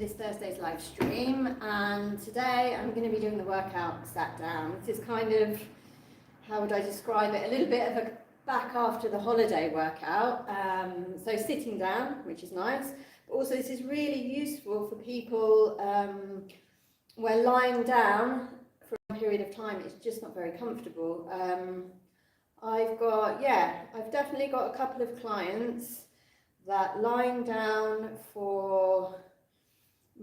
this Thursday's live stream, and today I'm going to be doing the workout sat down. This is kind of, how would I describe it, a little bit of a back after the holiday workout. So sitting down, which is nice, but also this is really useful for people where lying down for a period of time is just not very comfortable. I've definitely got a couple of clients that lying down for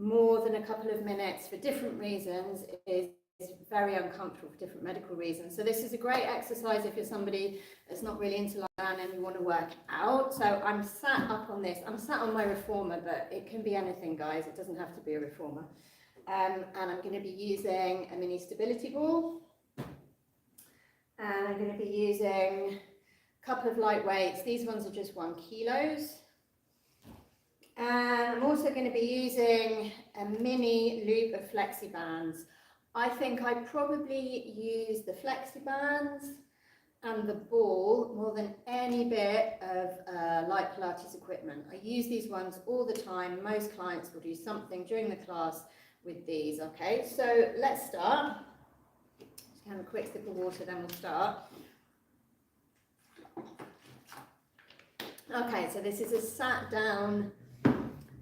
more than a couple of minutes for different reasons is very uncomfortable for different medical reasons. So this is a great exercise if you're somebody that's not really into lying down and you want to work out. So I'm sat up on this. I'm sat on my reformer, but it can be anything, guys. It doesn't have to be a reformer. And I'm going to be using a mini stability ball. And I'm going to be using a couple of light weights. These ones are just 1 kilo. And I'm also going to be using a mini loop of flexi bands. I think I probably use the flexi bands and the ball more than any bit of light Pilates equipment. I use these ones all the time. Most clients will do something during the class with these. Okay, so let's start. Just have a quick sip of water, then we'll start. Okay, so this is a sat down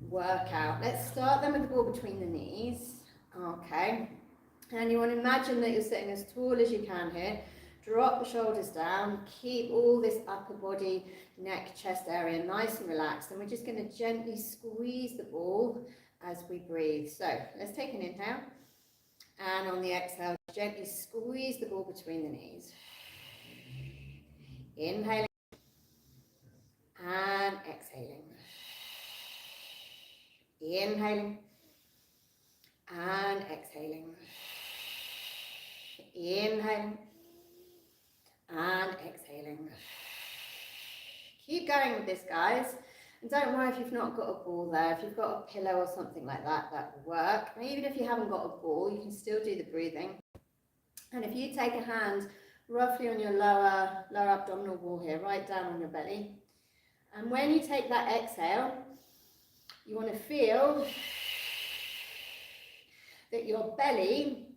workout. Let's start then with the ball between the knees. Okay, and you want to imagine that you're sitting as tall as you can here. Drop the shoulders down, keep all this upper body, neck, chest area nice and relaxed, and we're just going to gently squeeze the ball as we breathe. So let's take an inhale, and on the exhale gently squeeze the ball between the knees. Inhaling and exhaling. Inhaling and exhaling. Inhaling and exhaling. Keep going with this, guys. And don't worry if you've not got a ball there. If you've got a pillow or something like that, that will work. And even if you haven't got a ball, you can still do the breathing. And if you take a hand roughly on your lower abdominal wall here, right down on your belly. And when you take that exhale, you want to feel that your belly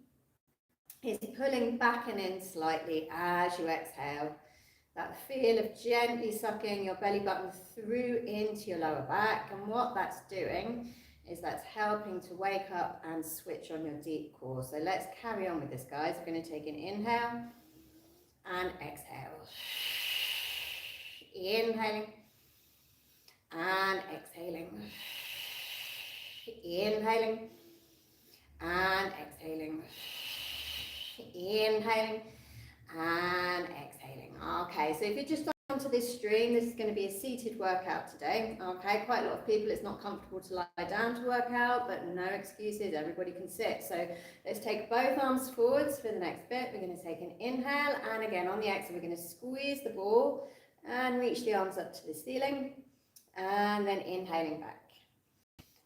is pulling back and in slightly as you exhale. That feel of gently sucking your belly button through into your lower back. And what that's doing is that's helping to wake up and switch on your deep core. So let's carry on with this, guys. We're going to take an inhale and exhale. Inhaling and exhaling. Inhaling and exhaling. Inhaling and exhaling. Okay, so if you just onto this stream, this is going to be a seated workout today. Okay, quite a lot of people, it's not comfortable to lie down to work out, but no excuses, everybody can sit. So let's take both arms forwards for the next bit. We're going to take an inhale, and again on the exhale we're going to squeeze the ball and reach the arms up to the ceiling, and then inhaling back.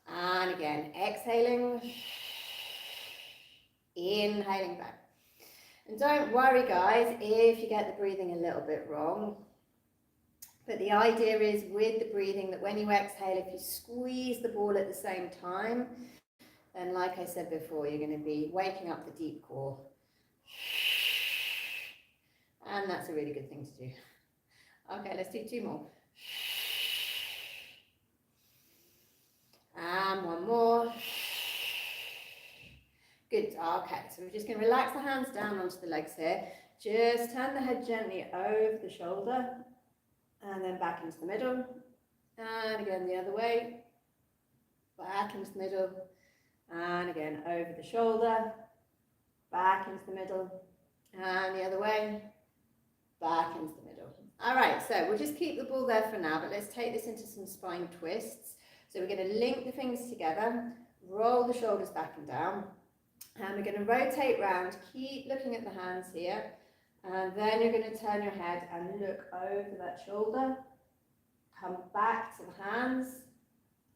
And again, exhaling, inhaling back. And don't worry, guys, if you get the breathing a little bit wrong. But the idea is with the breathing that when you exhale, if you squeeze the ball at the same time, then like I said before, you're going to be waking up the deep core. And that's a really good thing to do. Okay, let's do 2 more. And 1 more. Good. Okay, so we're just going to relax the hands down onto the legs here. Just turn the head gently over the shoulder and then back into the middle. And again the other way. Back into the middle. And again over the shoulder. Back into the middle. And the other way. Back into the middle. All right, so we'll just keep the ball there for now, but let's take this into some spine twists. So we're going to link the fingers together, roll the shoulders back and down, and we're going to rotate round. Keep looking at the hands here, and then you're going to turn your head and look over that shoulder, come back to the hands,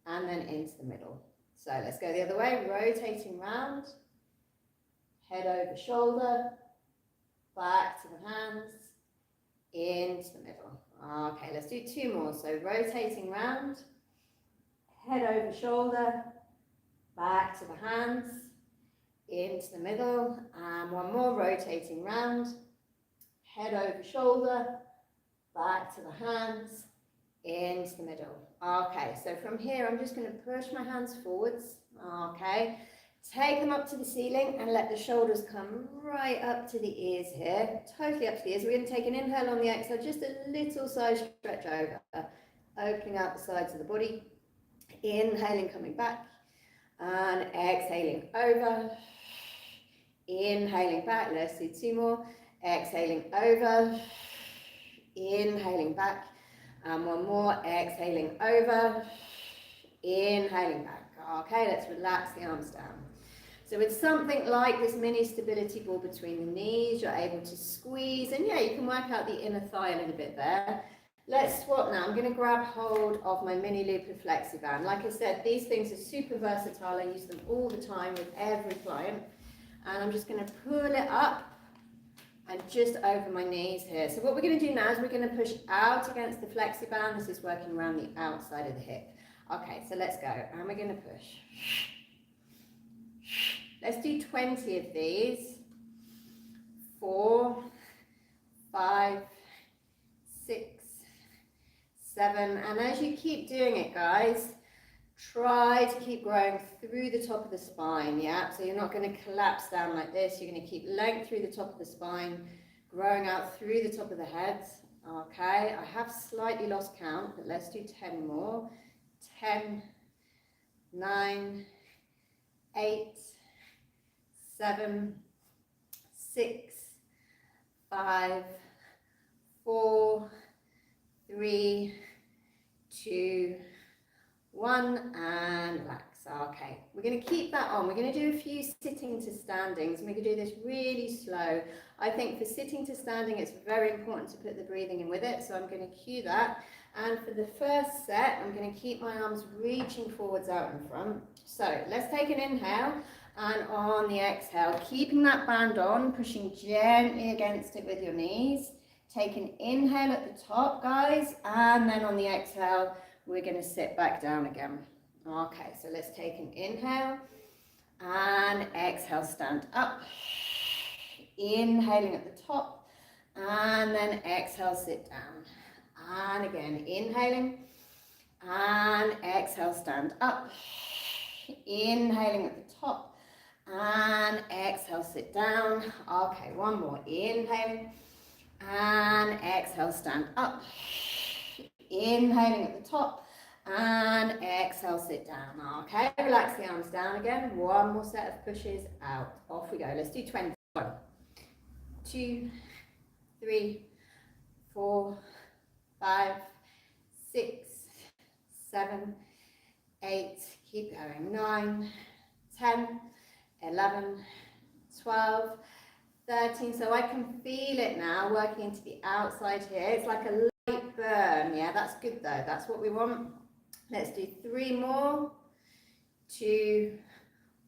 and then into the middle. So let's go the other way, rotating round, head over shoulder, back to the hands, into the middle. Okay, let's do 2 more. So rotating round, head over shoulder, back to the hands, into the middle, and one more, rotating round, head over shoulder, back to the hands, into the middle. Okay, so from here, I'm just going to push my hands forwards, okay, take them up to the ceiling and let the shoulders come right up to the ears here, totally up to the ears. We're going to take an inhale on the exhale, just a little side stretch over, opening out the sides of the body, inhaling, coming back, and exhaling over, inhaling back, let's do two more, exhaling over, inhaling back, and one more, exhaling over, inhaling back. Okay, let's relax the arms down. So with something like this mini stability ball between the knees, you're able to squeeze, and yeah, you can work out the inner thigh a little bit there. Let's swap now. I'm going to grab hold of my mini loop of FlexiBand. Like I said, these things are super versatile. I use them all the time with every client. And I'm just going to pull it up and just over my knees here. So what we're going to do now is we're going to push out against the FlexiBand. This is working around the outside of the hip. Okay, so let's go. And we're going to push. Let's do 20 of these. 4, 5, 6, 7. And as you keep doing it, guys, try to keep growing through the top of the spine, yeah? So you're not going to collapse down like this. You're going to keep length through the top of the spine, growing out through the top of the head. Okay, I have slightly lost count, but let's do 10 more. 10, 9, 8, 7, 6, 5, 4, 3, 2, 1, and relax. Okay, we're going to keep that on. We're going to do a few sitting to standings, and we can do this really slow. I think for sitting to standing, it's very important to put the breathing in with it, so I'm going to cue that. And for the first set, I'm going to keep my arms reaching forwards out in front. So let's take an inhale, and on the exhale, keeping that band on, pushing gently against it with your knees. Take an inhale at the top, guys, and then on the exhale, we're going to sit back down again. Okay, so let's take an inhale and exhale, stand up. Inhaling at the top, and then exhale, sit down. And again, inhaling and exhale, stand up. Inhaling at the top and exhale, sit down. Okay, one more. Inhaling and exhale, stand up. Inhaling at the top and exhale, sit down. Okay, relax the arms down again. One more set of pushes out. Off we go. Let's do 20. 1, 2, 3, 4, 5, 6, 7, 8. Keep going. 9, 10, 11, 12, 13. So I can feel it now working into the outside here. It's like a light burn. Yeah, that's good though. That's what we want. Let's do 3 more. 2,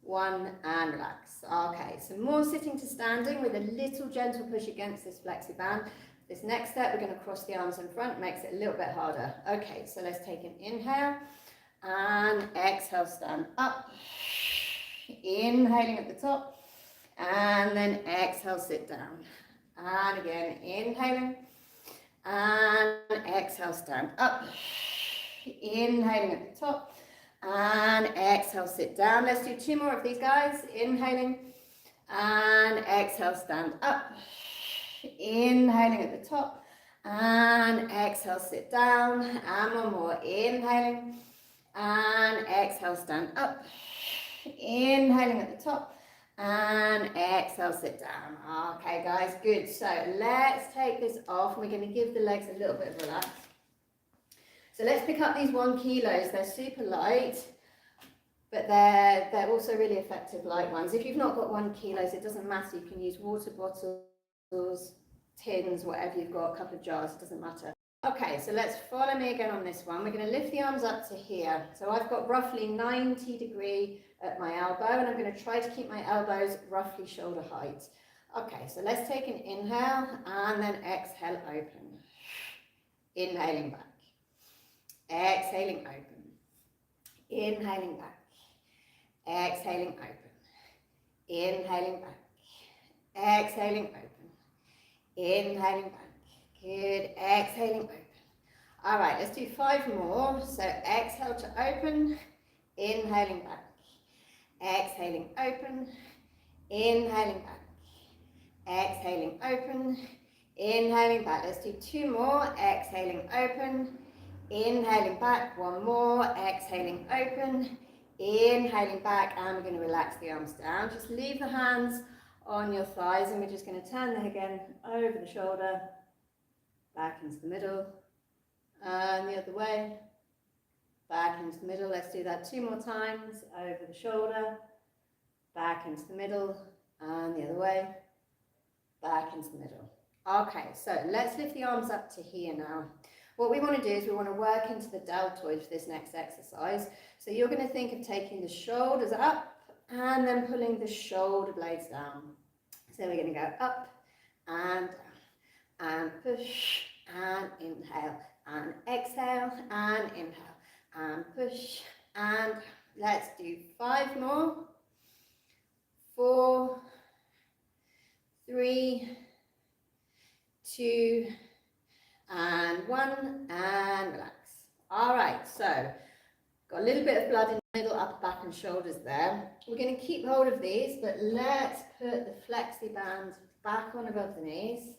1, and relax. Okay, so more sitting to standing with a little gentle push against this FlexiBand. This next step, we're going to cross the arms in front, makes it a little bit harder. Okay, so let's take an inhale and exhale, stand up. Inhaling at the top, and then exhale, sit down. And again, inhaling and exhale, stand up. Inhaling at the top and exhale, sit down. Let's do 2 more of these, guys. Inhaling and exhale, stand up. Inhaling at the top and exhale, sit down. And one more. Inhaling and exhale, stand up. Inhaling at the top and exhale, sit down. Okay, guys, good. So let's take this off. We're going to give the legs a little bit of relax. So let's pick up these 1 kilos. They're super light, but they're also really effective light ones. If you've not got 1 kilos, it doesn't matter. You can use water bottles, tins, whatever you've got, a couple of jars, it doesn't matter. Okay, so let's follow me again on this one. We're going to lift the arms up to here. So I've got roughly 90 degree at my elbow, and I'm going to try to keep my elbows roughly shoulder height. Okay, so let's take an inhale and then exhale, open. Inhaling back. Exhaling, open. Inhaling back. exhaling open, inhaling back, exhaling open, inhaling back, good, exhaling open. All right, let's do 5 more. So exhale to open, inhaling back, exhaling open, inhaling back, exhaling open, inhaling back. Let's do 2 more, exhaling open, inhaling back, 1 more, exhaling open, inhaling back, and we're going to relax the arms down. Just leave the hands on your thighs, and we're just going to turn them again over the shoulder, back into the middle, and the other way, back into the middle. Let's do that 2 more times, over the shoulder, back into the middle, and the other way, back into the middle. Okay, so let's lift the arms up to here now. What we want to do is we want to work into the deltoid for this next exercise. So you're going to think of taking the shoulders up and then pulling the shoulder blades down. So we're going to go up and down and push and inhale and exhale and inhale and push and let's do 5 more. 4, 3, 2, and 1, and relax. All right, so got a little bit of blood in the middle, upper back and shoulders there. We're going to keep hold of these, but let's put the flexi band back on above the knees.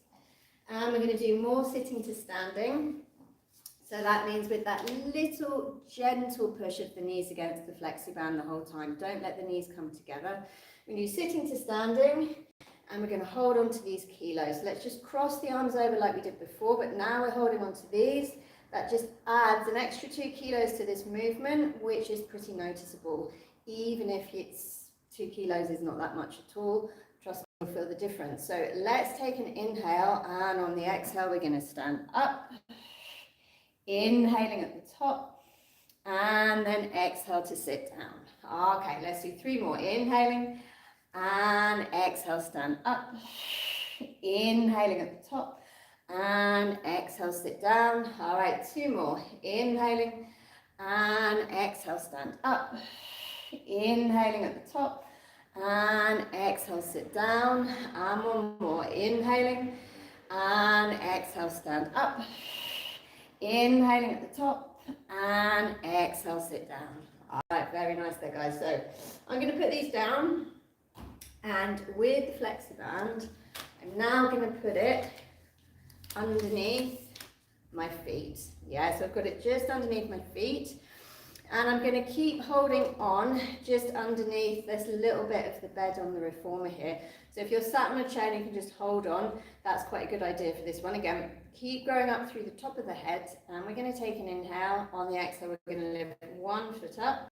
And we're going to do more sitting to standing. So that means with that little gentle push of the knees against the flexi band the whole time. Don't let the knees come together. We're going to do sitting to standing. And we're going to hold on to these kilos. So let's just cross the arms over like we did before, but now we're holding on to these. That just adds an extra 2 kilos to this movement, which is pretty noticeable. Even if it's 2 kilos is not that much at all, trust me, you'll feel the difference. So let's take an inhale, and on the exhale, we're going to stand up, inhaling at the top, and then exhale to sit down. Okay, let's do 3 more. Inhaling, and exhale, stand up, inhaling at the top, and exhale, sit down. All right, 2 more. Inhaling, and exhale, stand up, inhaling at the top, and exhale, sit down. And 1 more. Inhaling, and exhale, stand up, inhaling at the top, and exhale, sit down. All right, very nice there, guys. So I'm going to put these down. And with the flexi band, I'm now going to put it underneath my feet. Yeah, so I've got it just underneath my feet. And I'm going to keep holding on just underneath this little bit of the bed on the reformer here. So if you're sat on a chair and you can just hold on, that's quite a good idea for this one. Again, keep growing up through the top of the head. And we're going to take an inhale. On the exhale, we're going to lift 1 foot up,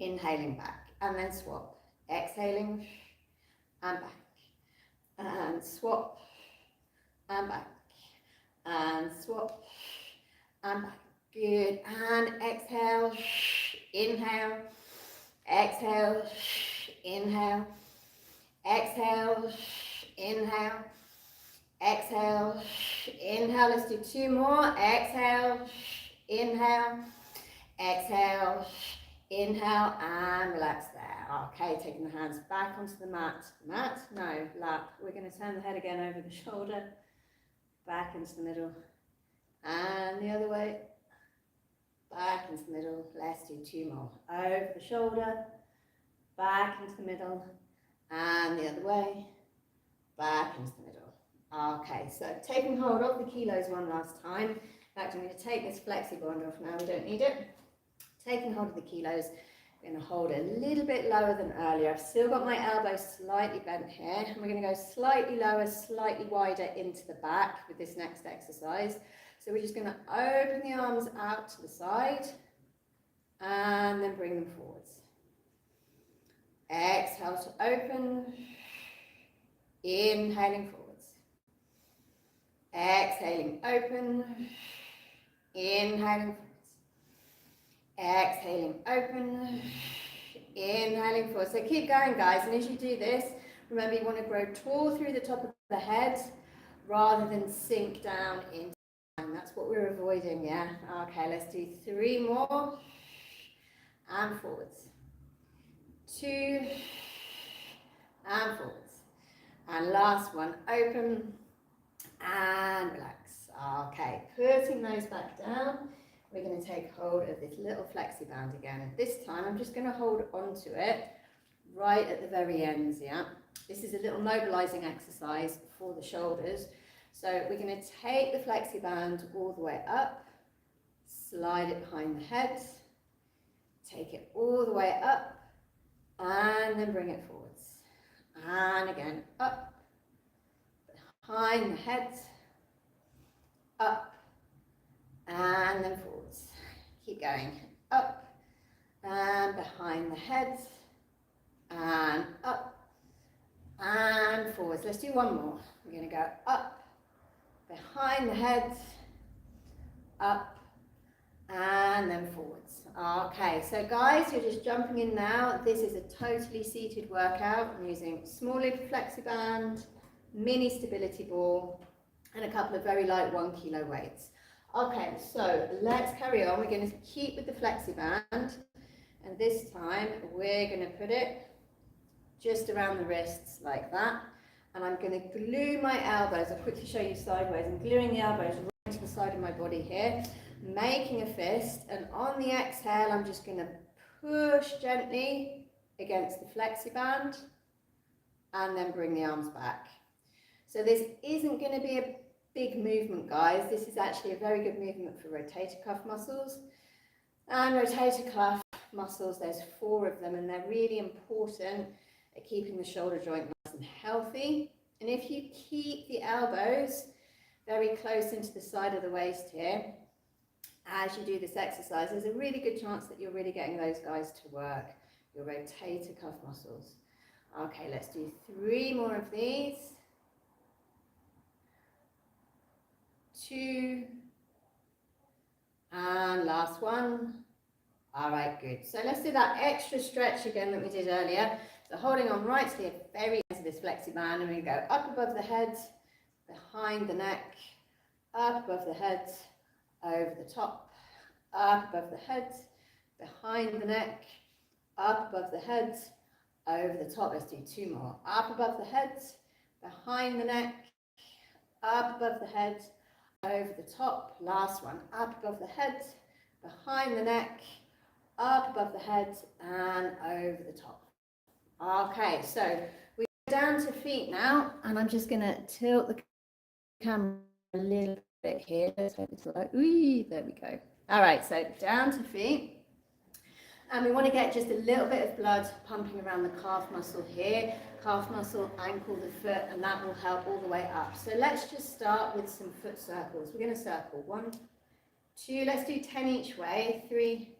inhaling back, and then swap. Exhaling and back, and swap and back, and swap and back. Good. And exhale, inhale, exhale, inhale, exhale, inhale, exhale, inhale. Let's do 2 more. Exhale, inhale, exhale, inhale, and relax there. Okay, taking the hands back onto the mat. No, lap. We're going to turn the head again over the shoulder, back into the middle, and the other way, back into the middle. Let's do 2 more. Over the shoulder, back into the middle, and the other way, back into the middle. Okay, so taking hold of the kilos one last time. In fact, I'm going to take this flexi band off now. We don't need it. Taking hold of the kilos. I'm going to hold a little bit lower than earlier. I've still got my elbows slightly bent here. And we're going to go slightly lower, slightly wider into the back with this next exercise. So we're just going to open the arms out to the side and then bring them forwards. Exhale to open. Inhaling forwards. Exhaling open. Inhaling forwards. Exhaling open, inhaling forward. So keep going, guys, and as you do this, remember you want to grow tall through the top of the head rather than sink down into the spine. That's what we're avoiding, yeah? Okay, let's do 3 more, and forwards. 2, and forwards. And last one, open and relax. Okay, putting those back down, we're going to take hold of this little flexi band again. This time I'm just going to hold onto it right at the very ends, yeah? This is a little mobilizing exercise for the shoulders. So we're going to take the flexi band all the way up, slide it behind the head, take it all the way up, and then bring it forwards. And again, up, behind the head, up, and then forwards. Keep going, up, and behind the head, and up, and forwards. Let's do one more. We're going to go up, behind the head, up, and then forwards. Okay, so guys, you're just jumping in now. This is a totally seated workout. I'm using small loop flexi band, mini stability ball, and a couple of very light 1 kilo weights. Okay, so let's carry on. We're going to keep with the flexi band, and this time we're going to put it just around the wrists like that, and I'm going to glue my elbows. I'll quickly show you sideways. I'm gluing the elbows right to the side of my body here, making a fist, and on the exhale I'm just going to push gently against the flexi band and then bring the arms back. So this isn't going to be a big movement, guys. This is actually a very good movement for rotator cuff muscles. And rotator cuff muscles, there's 4 of them, and they're really important at keeping the shoulder joint nice and healthy. And if you keep the elbows very close into the side of the waist here, as you do this exercise, there's a really good chance that you're really getting those guys to work, your rotator cuff muscles. Okay, let's do 3 more of these. 2, and last one. All right, good. So let's do that extra stretch again that we did earlier. So holding on right to the very end of this flexi band, and we go up above the head, behind the neck, up above the head, over the top, up above the head, behind the neck, up above the head, over the top. Let's do 2 more. Up above the head, behind the neck, up above the head, over the top. Last one. Up above the head, behind the neck, up above the head, and over the top. Okay, so we're down to feet now, and I'm just going to tilt the camera a little bit here. Let's hope it's like, ooh, there we go. All right, so down to feet. And we want to get just a little bit of blood pumping around the calf muscle here, calf muscle, ankle, the foot, and that will help all the way up. So let's just start with some foot circles. We're going to circle 1, 2, let's do 10 each way, 3,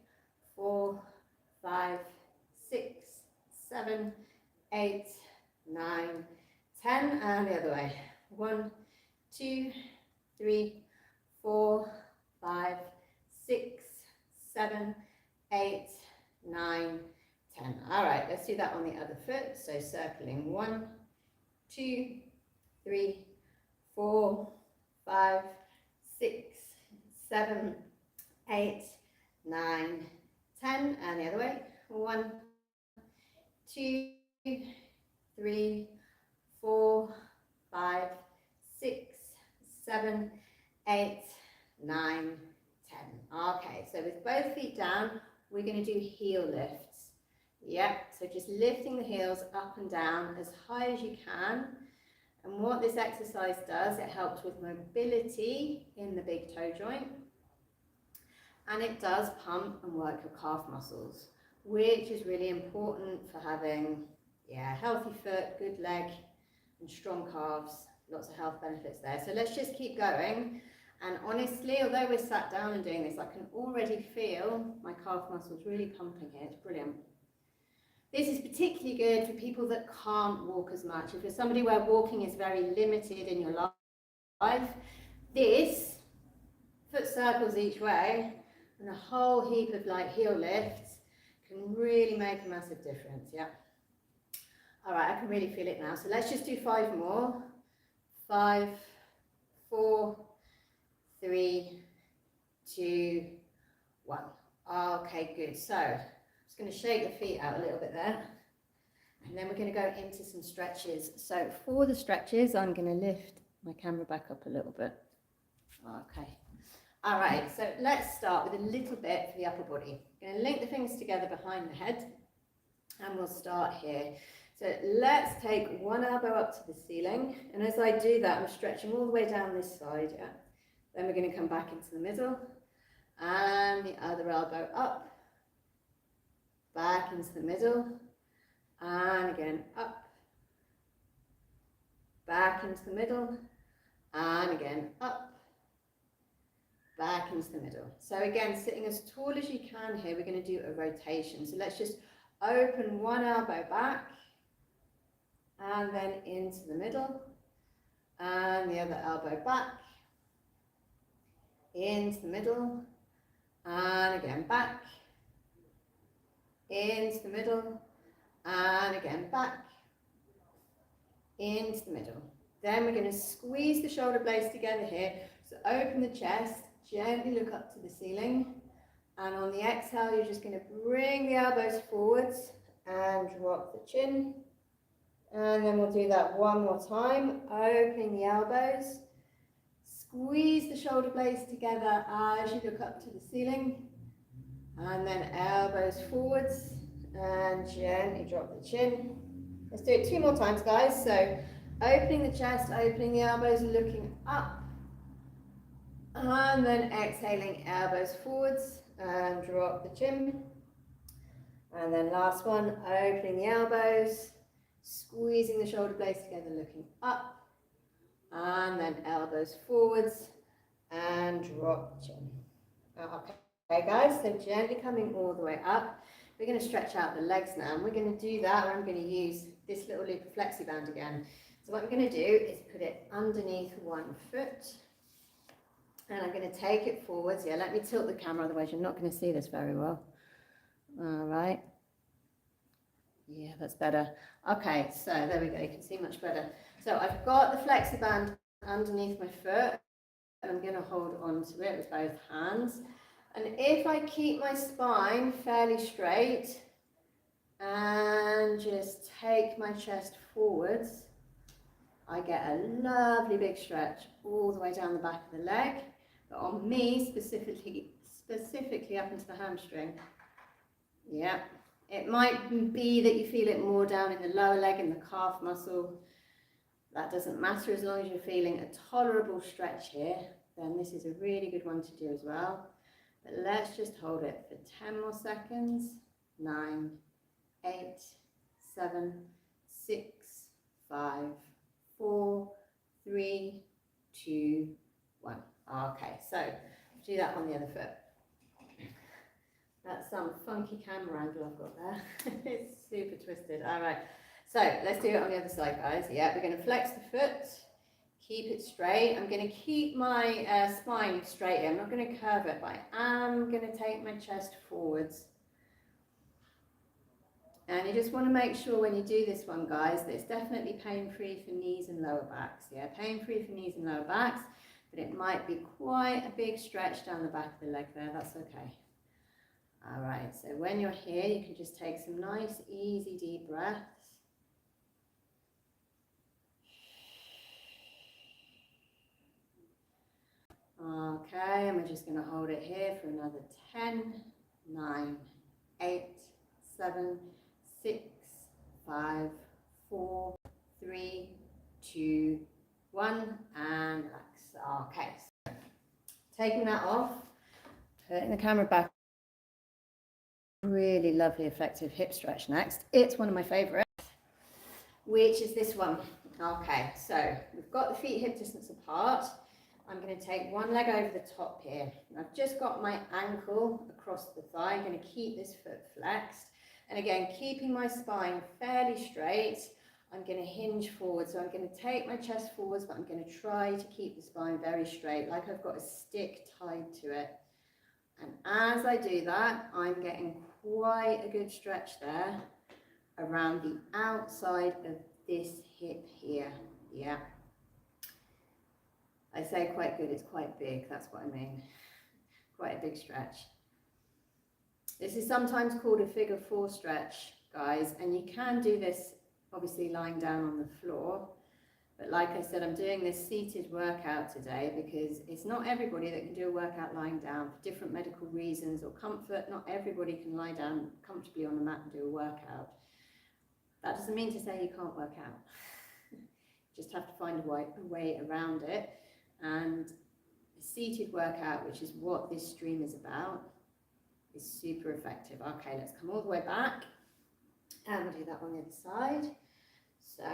4, 5, 6, 7, 8, 9, 10, and the other way. 1, 2, 3, 4, 5, 6, 7, 8, 9, 10. All right, let's do that on the other foot. So circling 1, 2, 3, 4, 5, 6, 7, 8, 9, 10, and the other way. 1, 2, 3, 4, 5, 6, 7, 8, 9, 10. Okay, so with both feet down, we're going to do heel lifts. Yep, so just lifting the heels up and down as high as you can. And what this exercise does, it helps with mobility in the big toe joint. And it does pump and work your calf muscles, which is really important for having, healthy foot, good leg, and strong calves. Lots of health benefits there. So let's just keep going. And honestly, although we're sat down and doing this, I can already feel my calf muscles really pumping here. It's brilliant. This is particularly good for people that can't walk as much. If you're somebody where walking is very limited in your life, this, foot circles each way, and a whole heap of like heel lifts can really make a massive difference, yeah. All right, I can really feel it now. So let's just do 5 more. 5, 4, 3, 2, 1. Okay, good. So I'm just going to shake the feet out a little bit there. And then we're going to go into some stretches. So for the stretches, I'm going to lift my camera back up a little bit. Okay. All right, so let's start with a little bit for the upper body. I'm going to link the fingers together behind the head, and we'll start here. So let's take one elbow up to the ceiling, and as I do that, I'm stretching all the way down this side. Yeah. Then we're going to come back into the middle, and the other elbow up, back into the middle, and again up, back into the middle, and again up, back into the middle. So again, sitting as tall as you can here, we're going to do a rotation. So let's just open one elbow back, and then into the middle, and the other elbow back, into the middle, and again back, into the middle, and again back, into the middle. Then we're going to squeeze the shoulder blades together here. So open the chest, gently look up to the ceiling, and on the exhale, you're just going to bring the elbows forwards and drop the chin. And then we'll do that one more time, opening the elbows, squeeze the shoulder blades together as you look up to the ceiling, and then elbows forwards and gently drop the chin. Let's do it 2 more times, guys. So opening the chest, opening the elbows, looking up, and then exhaling, elbows forwards and drop the chin. And then last one, opening the elbows, squeezing the shoulder blades together, looking up, and then elbows forwards and drop the chin. Okay guys, so gently coming all the way up. We're going to stretch out the legs now, and we're going to do that, I'm going to use this little loop of flexi band again. So what I'm going to do is put it underneath one foot, and I'm going to take it forwards. Yeah, let me tilt the camera, otherwise you're not going to see this very well. All right. Yeah, that's better. Okay, so there we go, you can see much better. So I've got the flexi band underneath my foot, and I'm going to hold on to it with both hands. And if I keep my spine fairly straight and just take my chest forwards, I get a lovely big stretch all the way down the back of the leg, but on me specifically up into the hamstring. Yeah, it might be that you feel it more down in the lower leg, in the calf muscle. That doesn't matter, as long as you're feeling a tolerable stretch here, then this is a really good one to do as well. But let's just hold it for 10 more seconds. 9, 8, 7, 6, 5, 4, 3, 2, 1. Okay, so do that on the other foot. That's some funky camera angle I've got there. It's super twisted. All right, so let's do it on the other side, guys. Yeah, we're going to flex the foot. Keep it straight. I'm going to keep my spine straight here. I'm not going to curve it, but I am going to take my chest forwards. And you just want to make sure when you do this one, guys, that it's definitely pain-free for knees and lower backs. Yeah, pain-free for knees and lower backs, but it might be quite a big stretch down the back of the leg there. That's okay. All right, so when you're here, you can just take some nice, easy, deep breaths. Okay, and we're just going to hold it here for another 10, 9, 8, 7, 6, 5, 4, 3, 2, 1, and relax. Okay, so taking that off, putting the camera back. Really lovely, effective hip stretch next. It's one of my favorites, which is this one. Okay, so we've got the feet hip distance apart. I'm going to take one leg over the top here. I've just got my ankle across the thigh. I'm going to keep this foot flexed. And again, keeping my spine fairly straight, I'm going to hinge forward. So I'm going to take my chest forwards, but I'm going to try to keep the spine very straight, like I've got a stick tied to it. And as I do that, I'm getting quite a good stretch there around the outside of this hip here. Yeah. I say quite good, it's quite big, that's what I mean. Quite a big stretch. This is sometimes called a figure 4 stretch. guys, and you can do this obviously lying down on the floor, but like I said, I'm doing this seated workout today because it's not everybody that can do a workout lying down for different medical reasons or comfort. Not everybody can lie down comfortably on the mat and do a workout. That doesn't mean to say you can't work out. You just have to find a way around it. And a seated workout, which is what this stream is about, is super effective. Okay, let's come all the way back and we'll do that on the other side. So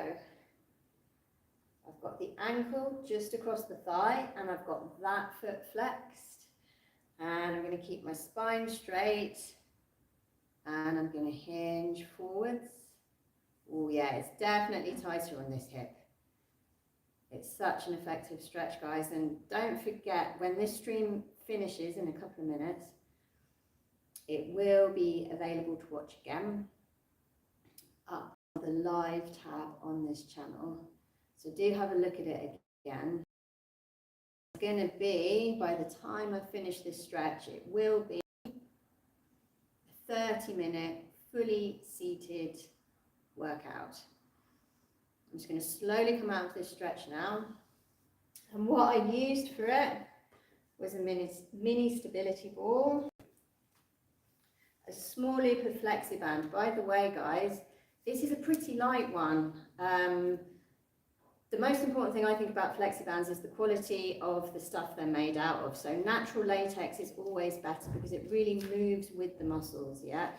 I've got the ankle just across the thigh and I've got that foot flexed, and I'm going to keep my spine straight and I'm going to hinge forwards. Oh yeah, it's definitely tighter on this hip. It's such an effective stretch, guys, and don't forget, when this stream finishes in a couple of minutes, it will be available to watch again up on the live tab on this channel. So do have a look at it again. It's going to be, by the time I finish this stretch, it will be a 30-minute, fully seated workout. I'm just going to slowly come out of this stretch now. And what I used for it was a mini stability ball, a small loop of flexiband. By the way, guys, this is a pretty light one. The most important thing I think about flexibands is the quality of the stuff they're made out of. So natural latex is always better because it really moves with the muscles, yeah?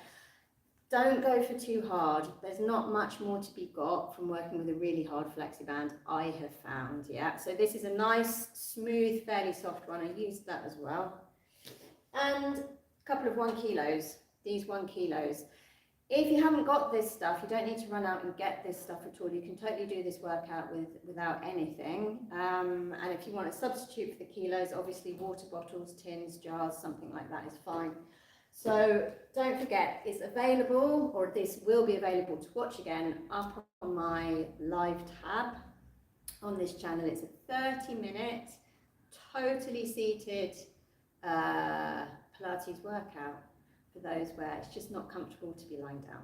Don't go for too hard. There's not much more to be got from working with a really hard flexiband, I have found, yeah? So this is a nice, smooth, fairly soft one. I used that as well. And a couple of 1 kilos, these 1 kilos. If you haven't got this stuff, you don't need to run out and get this stuff at all. You can totally do this workout without anything. And if you want to substitute for the kilos, obviously water bottles, tins, jars, something like that is fine. So don't forget, it's available, or this will be available to watch again up on my live tab on this channel. It's a 30-minute, totally seated Pilates workout for those where it's just not comfortable to be lying down.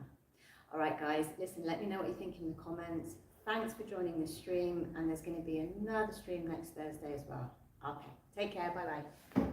All right, guys, listen, let me know what you think in the comments. Thanks for joining this stream, and there's going to be another stream next Thursday as well. Okay, take care, bye-bye.